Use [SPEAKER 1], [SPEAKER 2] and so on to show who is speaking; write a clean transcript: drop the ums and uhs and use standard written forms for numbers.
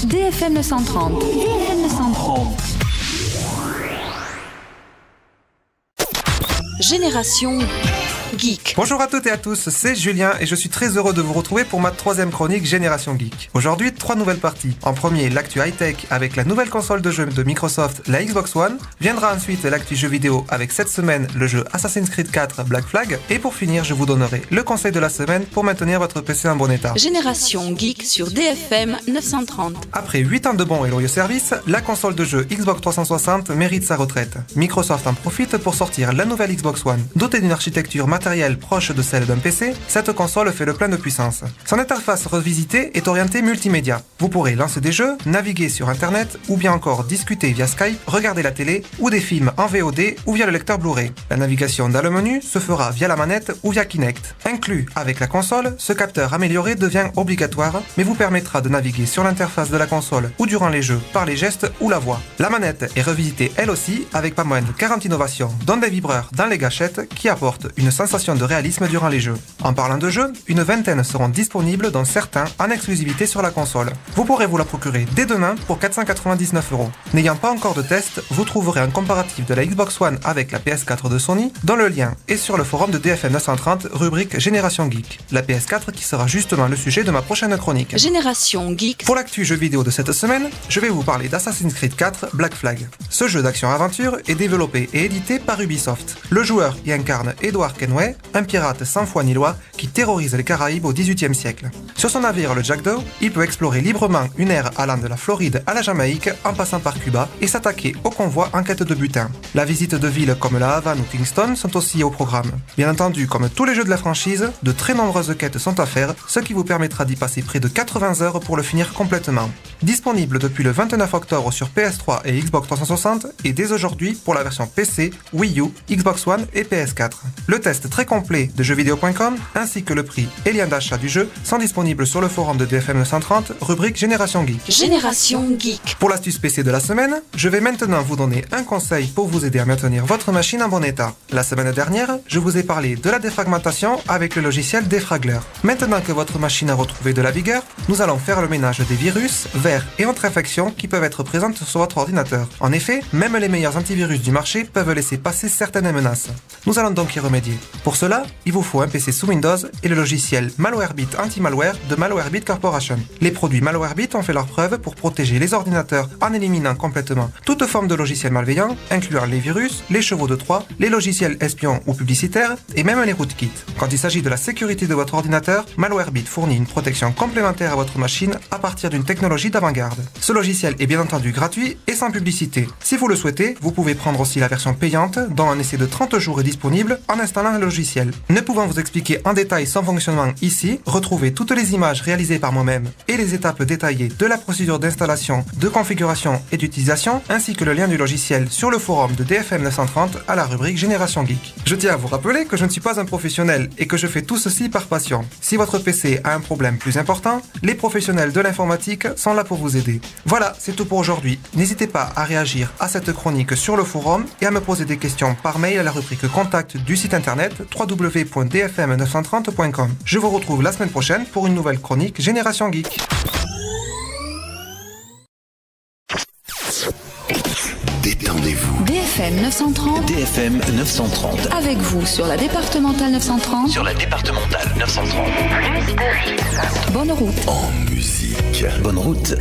[SPEAKER 1] DFM 930. DFM 930. Génération Geek.
[SPEAKER 2] Bonjour à toutes et à tous, c'est Julien et je suis très heureux de vous retrouver pour ma troisième chronique Génération Geek. Aujourd'hui, 3 nouvelles parties. En premier, l'actu high-tech avec la nouvelle console de jeu de Microsoft, la Xbox One. Viendra ensuite l'actu jeu vidéo avec cette semaine le jeu Assassin's Creed 4 Black Flag. Et pour finir, je vous donnerai le conseil de la semaine pour maintenir votre PC en bon état.
[SPEAKER 1] Génération Geek sur DFM 930.
[SPEAKER 2] Après 8 ans de bons et loyaux services, la console de jeu Xbox 360 mérite sa retraite. Microsoft en profite pour sortir la nouvelle Xbox One. Dotée d'une architecture matérielle proche de celle d'un PC, cette console fait le plein de puissance. Son interface revisitée est orientée multimédia. Vous pourrez lancer des jeux, naviguer sur internet ou bien encore discuter via Skype, regarder la télé ou des films en VOD ou via le lecteur Blu-ray. La navigation dans le menu se fera via la manette ou via Kinect. Inclus avec la console, ce capteur amélioré devient obligatoire mais vous permettra de naviguer sur l'interface de la console ou durant les jeux par les gestes ou la voix. La manette est revisitée elle aussi avec pas moins de 40 innovations, dont des vibreurs dans les gâchettes qui apportent une sensation de réalisme durant les jeux. En parlant de jeux, une vingtaine seront disponibles dont certains en exclusivité sur la console. Vous pourrez vous la procurer dès demain pour 499€. N'ayant pas encore de test, vous trouverez un comparatif de la Xbox One avec la PS4 de Sony, dont le lien est sur le forum de DFM 930, rubrique Génération Geek. La PS4 qui sera justement le sujet de ma prochaine chronique.
[SPEAKER 1] Génération Geek.
[SPEAKER 2] Pour l'actu jeu vidéo de cette semaine, je vais vous parler d'Assassin's Creed 4 Black Flag. Ce jeu d'action-aventure est développé et édité par Ubisoft. Le joueur y incarne Edward Kenway, un pirate sans foi ni loi qui terrorise les Caraïbes au XVIIIe siècle. Sur son navire le Jackdaw, il peut explorer librement une ère allant de la Floride à la Jamaïque en passant par Cuba et s'attaquer aux convois en quête de butin. La visite de villes comme la Havane ou Kingston sont aussi au programme. Bien entendu, comme tous les jeux de la franchise, de très nombreuses quêtes sont à faire, ce qui vous permettra d'y passer près de 80 heures pour le finir complètement. Disponible depuis le 29 octobre sur PS3 et Xbox 360 et dès aujourd'hui pour la version PC, Wii U, Xbox One et PS4. Le test très complet de jeuxvideo.com ainsi que le prix et lien d'achat du jeu sont disponibles sur le forum de DFM 930, rubrique Génération Geek.
[SPEAKER 1] Génération Geek.
[SPEAKER 2] Pour l'astuce PC de la semaine, je vais maintenant vous donner un conseil pour vous aider à maintenir votre machine en bon état. La semaine dernière, je vous ai parlé de la défragmentation avec le logiciel Defragler. Maintenant que votre machine a retrouvé de la vigueur, nous allons faire le ménage des virus, vers et autres infections qui peuvent être présentes sur votre ordinateur. En effet, même les meilleurs antivirus du marché peuvent laisser passer certaines menaces. Nous allons donc y remédier. Pour cela, il vous faut un PC sous Windows et le logiciel Malwarebit Anti-Malware de Malwarebit Corporation. Les produits Malwarebit ont fait leur preuve pour protéger les ordinateurs en éliminant complètement toute forme de logiciel malveillant, incluant les virus, les chevaux de Troie, les logiciels espions ou publicitaires et même les rootkits. Quand il s'agit de la sécurité de votre ordinateur, Malwarebit fournit une protection complémentaire à votre machine à partir d'une technologie d'avant-garde. Ce logiciel est bien entendu gratuit et sans publicité. Si vous le souhaitez, vous pouvez prendre aussi la version payante dont un essai de 30 jours est disponible en installant le logiciel. Ne pouvant vous expliquer en détail son fonctionnement ici, retrouvez toutes les images réalisées par moi-même et les étapes détaillées de la procédure d'installation, de configuration et d'utilisation, ainsi que le lien du logiciel sur le forum de DFM 930 à la rubrique Génération Geek. Je tiens à vous rappeler que je ne suis pas un professionnel et que je fais tout ceci par passion. Si votre PC a un problème plus important, les professionnels de l'informatique sont là pour vous aider. Voilà, c'est tout pour aujourd'hui. N'hésitez pas à réagir à cette chronique sur le forum et à me poser des questions par mail à la rubrique contact du site internet www.dfm930.com. Je vous retrouve la semaine prochaine pour une nouvelle chronique Génération Geek.
[SPEAKER 3] Détendez-vous.
[SPEAKER 1] DFM 930.
[SPEAKER 3] DFM 930.
[SPEAKER 1] Avec vous sur la départementale 930.
[SPEAKER 3] Sur la départementale 930.
[SPEAKER 1] Bonne route.
[SPEAKER 3] En musique. Bonne route.